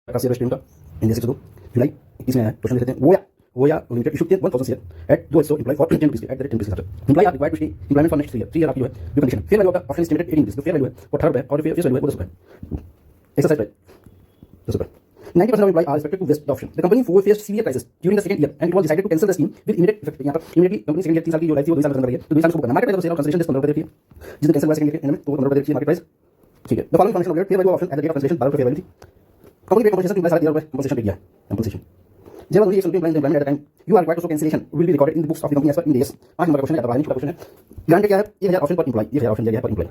Share stream का India 6 जुलाई 21 में आया क्वेश्चन लिखते हैं Voya Limited issued 1000 share at 2 so employee for 10 rupees at the rate 10 rupees. Employee are required to stay employment for next 3 years. 3 year आपकी जो है जो कंडीशन फेयर वैल्यू का ऑप्शन एस्टिमेटेड 18 रुपीस तो फेयर वैल्यू है वो 18 रुपए और फेस वैल्यू है वो 10 रुपए एक्सरसाइज प्राइस 10 रुपए 90% of employees are expected to vest the option. The company faced severe crisis during the second year and it was decided to cancel the scheme with immediate effect. यहाँ पर immediately company second year 3 साल की जो life थी वो 2 साल खत्म कर रही है तो 2 साल उसको करना market price share of consideration 15 रुपए देती है जिसने कैंसिल हुआ सेकंड ईयर में तो 15 रुपए देती है मार्केट प्राइस ठीक है. The following function of fair value option at the date of cancellation 12 रुपए फेयर वैल्यू थी. कंपनी पे कंपनसेशन टू 13 रुपए कंपनसेशन पे किया कंपनसेशन जब only something employment at the time you are required to show cancellation will be recorded in the books of the company as per Ind AS. 5 number का question है बारहवीं का question है. Grant क्या है 1000 ऑप्शन पर employ 1000 option दिया गया है पर एम्प्लॉय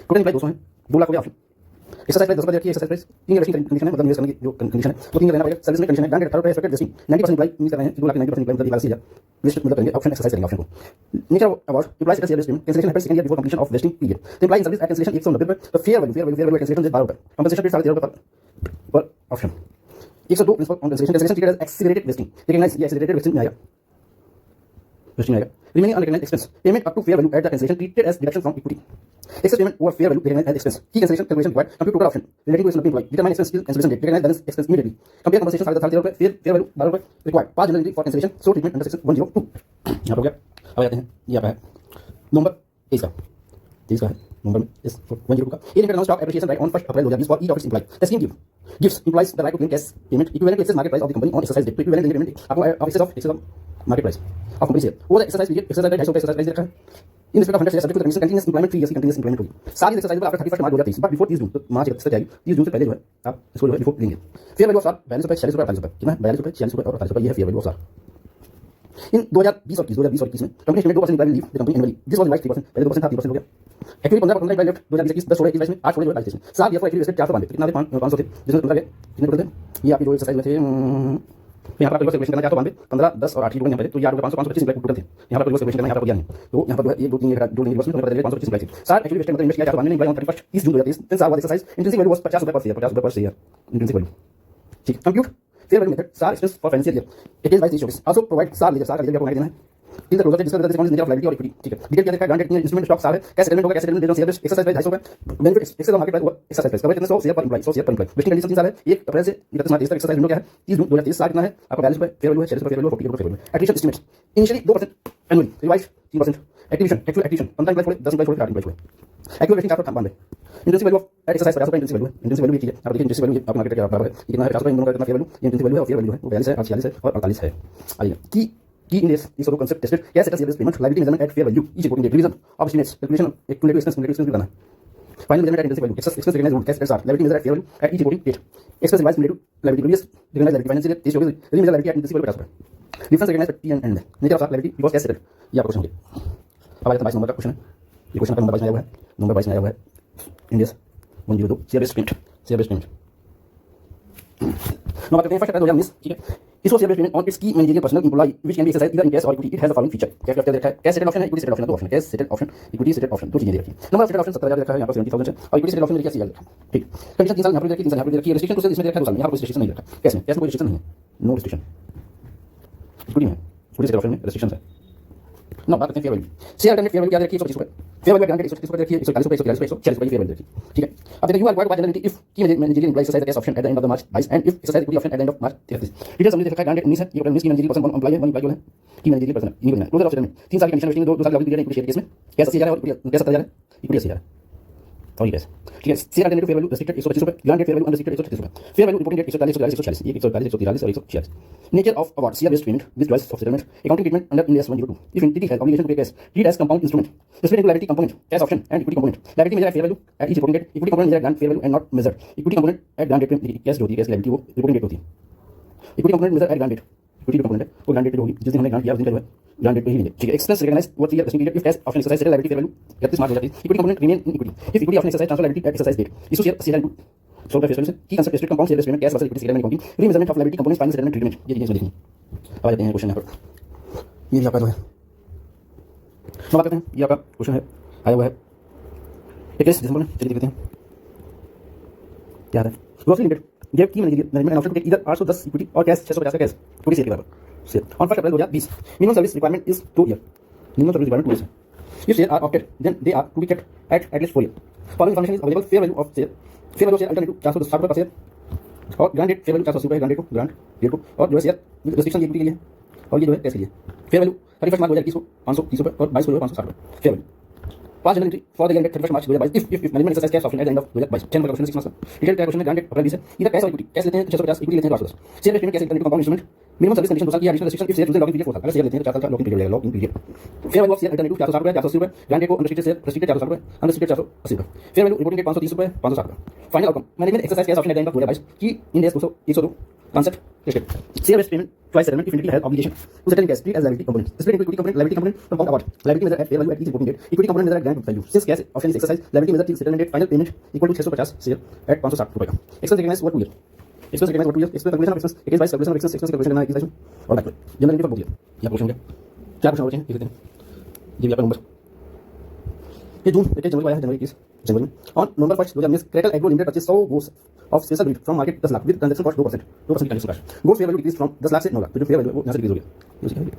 टोटल एम्प्लॉय 200 है 2 लाख हो गया ऑप्शन. एक्सरसाइज प्राइस 10 रुपए देखिए एक्सरसाइज प्राइस 3 इन्वेस्टिंग कंडीशन है मतलब निवेश करने की जो कंडीशन है तो 3 रहना पड़ेगा. सर्विस में कंडीशन है ग्रांट 18 रुपए एक्सपेक्टेड वेस्टिंग 90% एम्प्लॉय मीन कर रहे हैं 2 लाख 90% एम्प्लॉय मतलब 1 लाख वेस्ट मतलब करेंगे ऑप्शन एक्सरसाइज करेंगे ऑप्शन को. Nature of award employ settle share vesting cancellation happens second year before completion of vesting period. The employ in service at cancellation 190 रुपए तो फेयर वैल्यू कैंसिलेशन 12 रुपए कंपनसेशन पे 13 रुपए पर option 102 principal on cancellation treated as accelerated vesting recognise ये accelerated vesting में आएगा vesting आएगा. Remaining unrecognised expense payment up to fair value at the cancellation treated as deduction from equity. Excess payment over fair value recognized as expense. Key cancellation calculation required. Compute total option relating to employee. Determine expense till cancellation date. Recognize balance expense immediately. Compare compensation 13 रुपए fair value 12 रुपए required. Pass generally for cancellation. So treatment under section 102. यहाँ पर हो गया. अब आते हैं ये आपका है नंबर 23 का 23 का है नंबर इस 102 का. ये limited stock appreciation right on 1 April 2020 for each of its employees. The scheme gives employees the right to claim cash payment equivalent to excess market price of the company on exercise date. Equivalent to payment आपको excess of market price of company share. वो exercise period exercise price 250 exercise price रखा है. In respect of 100 shares subject to the condition continuous employment 3 years की continuous employment होगी. सारी exercise after 31 March 2023 but before 30 जून तो मार्च 31 तक जाएगी. 30 जून से पहले जो है आप इसको जो है बिफोर लेंगे. फेयर वैल्यू ऑफ स्टॉक 42 रुपए 46 रुपए 48 रुपए कितना है 42 रुपए 46 रुपए और 48 रुपए ये है fair value of stock. In 2020 और 2021 में कंपनी ने 2% employ leave the company annually this was right 3% पहले 2% था 3% हो गया. एक्चुअली 15% एम्प्लॉय लेफ्ट 2021 10 16 21 में 8 16 22 में साल ये एक्चुअली वेस्टेड 492 कितना थे 500 थे जिसमें 15 गए कितने टोटल थे ये आपकी जो एक्सरसाइज में थे यहाँ पर कैलकुलेशन करना 492 15 10 और 8 ही लोग यहाँ पे तो यार 525 एम्प्लॉय टोटल थे. यहाँ पर कैलकुलेशन करना यहाँ पर गया नहीं तो यहाँ पर 1 2 3 जो नहीं बस में 525 एम्प्लॉय थे. सार एक्चुअली वेस्टेड मतलब इन्वेस्ट किया 492 एम्प्लॉय ऑन 31 30 जून 2023 10 साल बाद एक्सरसाइज इंटेंसिव वैल्यू वाज 50 रुपए पर शेयर 50 रुपए पर शेयर इंटेंसिव वैल्यू ठीक. Compute fair value method SAR expense for financial year it is by 30 also provide SAR ledger SAR का लेजर आपको देना है in the closure discuss the discount of liability और इक्विटी ठीक है. डिटेल क्या देखा है ग्रांटेड इंस्ट्रूमेंट स्टॉक सार है कैश सेटलमेंट होगा cash settlement date on share exercise price 250 रुपए benefit excess of market price exercise price cover कितना 100 शेयर पर एम्प्लॉय 100 शेयर पर एम्प्लॉय वेस्टिंग कंडीशन 3 साल है 1 अप्रैल से 31 मार्च तक एक्सरसाइज विंडो क्या है 30 जून 2023 साल कितना है आपका 42 रुपए फेयर वैल्यू है 46 रुपए फेयर वैल्यू 40 रुपए fair value. Addition estimates initially 2% annually revise 3% activation actual activation 15 employ 10 employ 8 employ actual vesting chart 92 intensive value of exercise 50 रुपए इंटेंसिव वैल्यू है इंटेंसिव वैल्यू भी है आप देखिए इंटेंसिव वैल्यू आप मार्केट के बराबर है कितना है 50 रुपए इन दोनों का कितना फेयर वैल्यू ये इंटेंसिव वैल्यू है और फेयर वैल्यू है वो 42 है 46 है और 48 है. आइए की in this is also concept tested cash settled share payment liability measurement at fair value each reporting date revision of estimates calculation of cumulative expense भी करना है. Final measurement at intensive value expense recognized rule cash settled are liability measured at fair value at each reporting date expense revised related to liability previous recognized liability financial year this shows remeasure liability at intensive value 50 रुपए difference recognized at T and N nature of liability because cash settled ये आपका question है. अब आते हैं 22 number का question है. ये क्वेश्चन आपका नंबर 22 में आया हुआ है नंबर 22 में आया हुआ है Ind AS 102 share based payment number करते हैं फर्स्ट अप्रैल 2019 ठीक है. इसको share based payment on its key managerial personal employ which can be exercised either in cash और equity it has the following feature cash क्या देखा है कैश सेटल ऑप्शन है इक्विटी सेटल ऑप्शन है दो option cash settle option equity settle option दो चीजें देखी. नंबर सेटल ऑप्शन 70000 देखा है यहाँ पर 70000 है और इक्विटी सेटल ऑप्शन देखिए 80000 ठीक. कंडीशन 3 साल यहाँ पर देखिए 3 साल यहाँ पर देखिए रेस्ट्रिक्शन तो इसमें देखा है 2 साल में यहाँ पर रेस्ट्रिक्शन नहीं रखा कैश में कोई रेस्ट्रिक्शन नहीं है नो रेस्ट्रिक्शन इक्विटी में इक्विटी सेटल ऑप्शन में रेस्ट्रिक्शन है. ना बात करते हैं fair value share alternate fair value क्या देखिए 130 रुपए फेयर वैल्यू ग्रांटेड 130 रुपए देखिए 140 रुपए 140 रुपए फेयर वैल्यू देखिए ठीक है. अब देखिए you are required by general if key managerial employ exercise cash option at the end of the March 22 and if exercise equity option at the end of March 33 details हमने देखा granted 19 है ये 19 की मैनेजरियल पर्सन एम्प्लॉय है 1 employ है की managerial person इन्हीं को क्लोजर ऑफ सेटलमेंट 3 साल की कंडीशन वेस्टिंग 2 साल की अवधि पीरियड इक्विटी शेयर केस में कैश 80000 और कैश 70000 इक्विटी 80000 और ये कैश ठीक है. Share alternative fair value restricted 125 रुपए ग्रांटेड फेयर वैल्यू अनरेस्ट्रिक्टेड 136 रुपए फेयर वैल्यू रिपोर्टिंग डेट 140 143 143 143 और 146. Nature of award share based payment with choice of settlement accounting treatment under Ind AS 102 if entity has obligation to pay cash treat as compound instrument split into liability component cash option and equity component liability measured at fair value at each reporting date equity component measured at grant fair value and not measured equity component at grant date पे cash जो होती है cash liability वो reporting date होती है. Equity component measure at grant date equity component है वो grant date पे होगी जिस दिन हमने ग्रांट किया उस दिन जो है ग्रांट डेट पे ही लेंगे ठीक है. Expense recognise over 3 year vesting period if cash option exercise settle liability fair value 31 March 2023 equity component remain in equity if equity option exercise transfer liability at exercise date issue share सीएल सो का face value की concept strict compound share payment cash versus equity settlement accounting remeasurement of liability components final settlement treatment ये चीजें इसमें देखनी. अब आ जाते हैं क्वेश्चन यहाँ पर ये भी आपका जो है बात करते हैं ये आपका क्वेश्चन है आया हुआ है 21 दिसंबर में चलिए देखते हैं क्या है. ग्रोसरी लिमिटेड गेव की management option to take either 810 equity और कैश 650 का कैश इक्विटी शेयर के बराबर share on 1 April 2020 minimum service requirement is 2 year minimum service requirement 2 year if shares are opted then they are to be kept at least 4 years. Following information is available fair value of share fair value of share alternative 410 per share और grand date fair value 480 रुपये grand date को grand date को और जो है share restriction equity के लिए और ये जो है कैश के लिए फेयर वैल्यू 31 मार्च 2021 को 530 रुपये और 22 को 560 रुपये fair value 5 general entry for the year 31 March 2022 if management exercise cash option at the end of 2022 10 option 6 months detail calculation में ग्रांड डेट अप्रैल 20 है इधर कैश और इक्विटी कैश लेते हैं 650 इक्विटी लेते हैं 510 share payment cash internet compound instrument minimum service condition 2 साल की additional restriction if share user logging period 4 साल अगर शेयर लेते हैं तो 4 साल का लॉगिंग पीरियड रहेगा logging period fair value of share alternative 460 रुपये 480 रुपये ग्रांड डेट को अनरिस्ट्रिक्टेड शेयर रेस्ट्रिक्टेड 460 रुपये अनरिस्ट्रिक्टेड 480 रुपये फेयर वैल्यू रिपोर्टिंग डेट 530 रुपये 560 रुपये final outcome management exercise cash option at the end of 2022 की इन days 102 concept listed share based payment twice settlement if entity has obligation to settle in cash treat as liability component split into equity component liability component compound award liability measure at fair value at each reporting date equity component measure at grant value since cash option is exercised liability measure till settlement date final payment equal to 650 share at 560 रुपये का expense recognized over 2 years expense recognized over 2 years expense calculation of expense expense by calculation of expense expense calculation and exercise और back general entry for both year ये question हो गया क्या question हो रहे हैं देख लेते हैं ये भी आपका नंबर ये जून 21 जनवरी को आया है जनवरी 21 जनवरी में ऑन नवंबर 1 2019 क्रेटल एग्रो लिमिटेड परचेज 100 गोस of special unit from market 10 lakh with transaction cost 2% की ट्रांजैक्शन कॉस्ट गोस fair value decrease from 10 lakh से 9 लाख तो जो फेयर वैल्यू वो यहां से डिक्रीज हो गया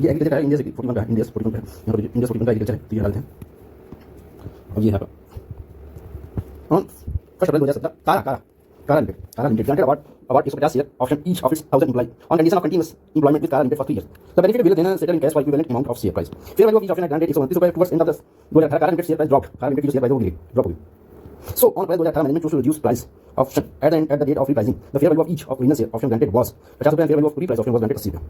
ये एग्रीकल्चर का है इंडिया से 41 का इंडिया से 41 का यहां पर इंडिया से 41 का एग्रीकल्चर है तो ये डालते हैं अब ये है ऑन 1 अप्रैल 2017 कारा limited granted award 150 share option each of its 1000 employee on condition of continuous employment with Kara Limited for 3 years. The benefit will then settle in cash for equivalent amount of share price. Fair value of each option at granted 129 रुपये towards end of the 2018 Kara Limited share price dropped. Kara Limited की share price drop हो गई. So on April 2018 management chose to reduce price option at the date of repricing. The fair value of each of winner share option granted was 50 रुपये and fair value of reprice option was granted 80 रुपये.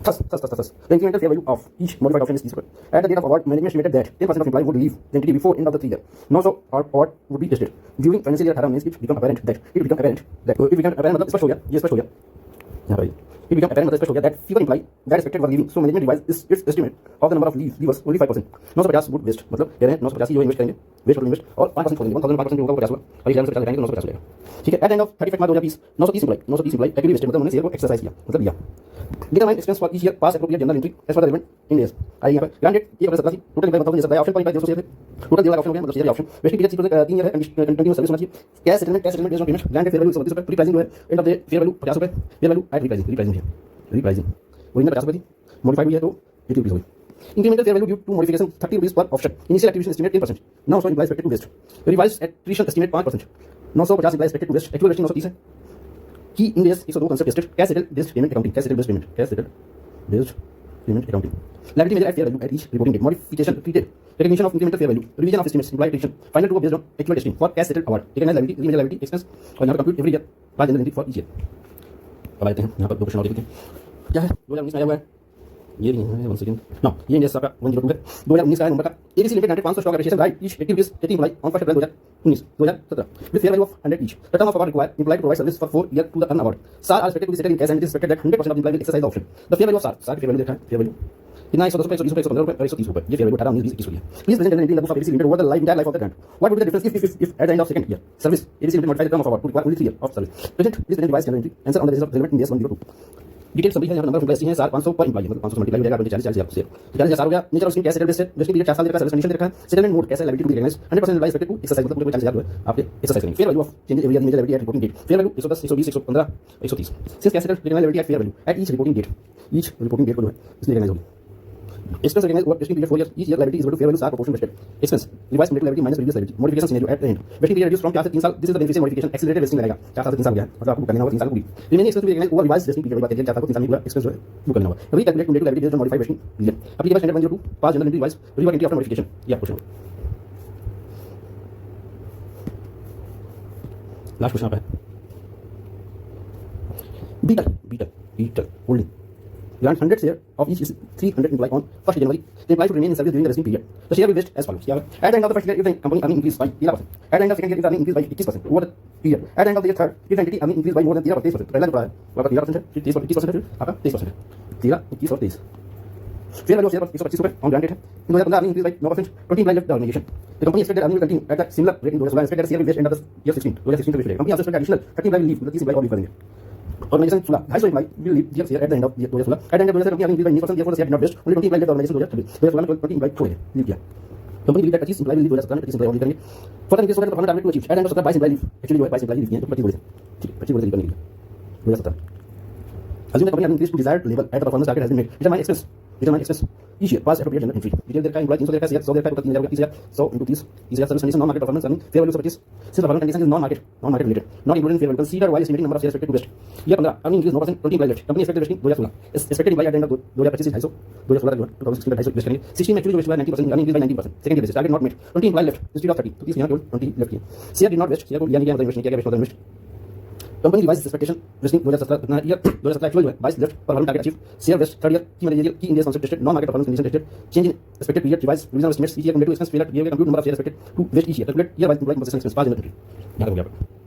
Thus, the incremental fair value of each modified option is 30 रुपये. At the date of award, management estimated that 10% of employee would leave the entity before end of the 3 year. Now so award would be tested. During financial year 18 it became apparent मतलब स्पष्ट हो गया ये स्पष्ट हो गया यहाँ पर it became apparent मतलब स्पष्ट हो गया that fewer employee that expected were leaving. So management revised its estimate of the number of leavers only 5%. 950 would waste मतलब कह रहे हैं 950 जो इन्वेस्ट करेंगे वेस्ट टोटल इन्वेस्ट और 5% छोड़ेंगे 1005% होगा वो 50 हुआ और 1050 लगाएंगे तो 950 हो जाएगा ठीक है. At end of 31 March 2020 930 employ actively vested मतलब उन्होंने शेयर को एक्सरसाइज किया मतलब लिया. Determine expense for each year pass appropriate general entry as per the relevant in years I यहाँ पर ग्रांटेड ये अप्रैल 17 टोटल एम्प्लॉय मतलब ये ऑप्शन पर 200 शेयर टोटल 2 लाख ऑप्शन हो गया मतलब share option vesting period 3 year है कंटीन्यूअस सर्विस होना चाहिए. Cash settlement based on payment granted fair value 37 रुपये प्री प्राइसिंग जो है and of the fair value 50 रुपये फेयर वैल्यू एट रिप्राइसिंग ओरिजिनल 50 रुपये थी मॉडिफाइड हुई है तो 80 रुपये हुई. Incremental fair value due to modification 30 rupees per option. Initial activation estimate 10%. Now so implies expected to waste. Revised attrition estimate 5%. 950 implies expected to waste. Actual wasting 930 है. Key in this 102 concept tested. Cash settled based payment accounting. Cash settled based payment accounting. Liability measure at fair value at each reporting date. Modification treated. Recognition of incremental fair value. Revision of estimates. Implied attrition. Final to go based on actual testing for cash settled award. Recognize liability. Remeasure liability expense और यहाँ पर compute every year. By general entry for each year. अब आते हैं यहाँ पर 2 question और देखते हैं क्या है 2019 में आया हुआ है ये नहीं है 1 सेकंड ना ये इंडिया का 102 है 2019 का नंबर का ABC limited 500 stock appreciation right each 80 rupees 80 employ on 1 April 2017 with fair value of 100 each. The term of award require employ to provide service for 4 year to the earn award. SAR are expected to be settled in cash and it is expected that 100% of employ will exercise the option. The fair value of SAR की fair value देखा है fair value कितना 110 रुपये 120 रुपये 115 रुपये 130 रुपये ये fair value 18 19 20 21 है. Please present an entry of ABC limited over the life life of the grant. What would be the difference if at the end of second year service ABC limited modified the term of award to require only 3 years of service. Present please present revise general entry answer on the basis of relevant Ind AS 102. Detail सभी है यहाँ number of employees हैं सार 500 पर employ मतलब 500 से multiply हो जाएगा 40,000 से 40,000 हो गया. Nature of scheme cash settle based vesting period 4 साल का सर्विस कंडीशन रखा है. सेटलमेंट मोड कैसे liability to be recognised 100% employ expected to exercise मतलब पूरे 40,000 जो है आपके एक्सरसाइज करेंगे. Fair value of change every year measure liability at reporting date. Fair value 110 120 115 130 since cash settle recognised liability at fair value at each reporting date को जो है इसलिए रिकॉग्नाइज होगी. Expense recognized over vesting period 4 years. Each year liability is equal to fair value SAR proportion vested. Expense revised cumulative liability minus previous liability. Modification scenario at the end. Vesting period reduced from 4 से 3 साल. This is the beneficial modification. Accelerated vesting लगेगा 4 साल से 3 साल हो गया मतलब आपको करना होगा 3 साल को भी. Remaining expense to be recognized over revised vesting period बाद 4 साल को 3 साल में पूरा expense जो है वो करना होगा. Recalculate cumulative liability based on modified vesting period. Applicable standard 102 pass general entry revised rework entry after modification. ये क्वेश्चन लास्ट क्वेश्चन आता है beetle holding grant 100 share of each is 300 employee on 1st January. The employee should remain in service during the vesting period. The share will vest as follows. At the end of the first year, if the company earning increased by 13%. At the end of the second year, if the earning increased by 21% over the period. At the end of the year third, if the entity earning increased by more than 13%. पहला जो है वो आपका 13% है, फिर 21% है, फिर आपका 23% है. 13, 21 और 23. Fair value of share of 125 रुपये on granted है. In 2015 earning increased by 9%. 20 employees left the organization. The company expected earning will continue at the similar rate in 2016. Expected share will vest end of the year 16. 2016 to 2018. Company also expected additional 30 employees will leave. मतलब 30 employees और leave करेंगे. Organization 16 250 employee will leave their share at the end of 2016. At the end of 2016, company having increased by 9%, therefore the share did not vest. Only 20 employees left the organization 2016. 2016 में 20 employees छोड़े leave किया. Company believe that 25 employees will leave 2017 में 25 employees और leave करेंगे. Further increase होगा तो performance target to achieve. At the end of 2017 22 employees leave. Actually जो है 22 employees leave किए तो 25 बोले थे. ठीक है 25 बोले थे leave करने के लिए. 2017. Assume that company having increased to desired level at the performance target has been made. Determine expense. each year past appropriate general entry detail their employee 300 का शेयर 100 का 3000 का 30000 100 into 30 3000 service condition non market performance earning fair value of purchase सिर्फ performance condition is non market related not including fair value consider while estimating number of shares expected to vest year 15 earning increase 9% 20 employ vest company expected vesting 2016 expected employ at end of 2025 250 2016 तक 2016 250 waste करेंगे 16 में actually vest हुआ 90% earning increase by 90% second year target not met 20 employ left instead of 30 तो 30 यहां केवल 20 left किए share did not vest share को यानी कि मतलब इन्वेस्ट नहीं किया गया vest invest company revise expectation vesting 2017 year 2017 actual हुआ 22 लेफ्ट पर target achieve share vest third year की मैनेजरियल की India concept tested non market performance condition tested change in expected period revise revision estimates each year compared to expense fair give compute number of share expected to vest each year calculate year wise employ compensation expense 5 unit यहां हो गया।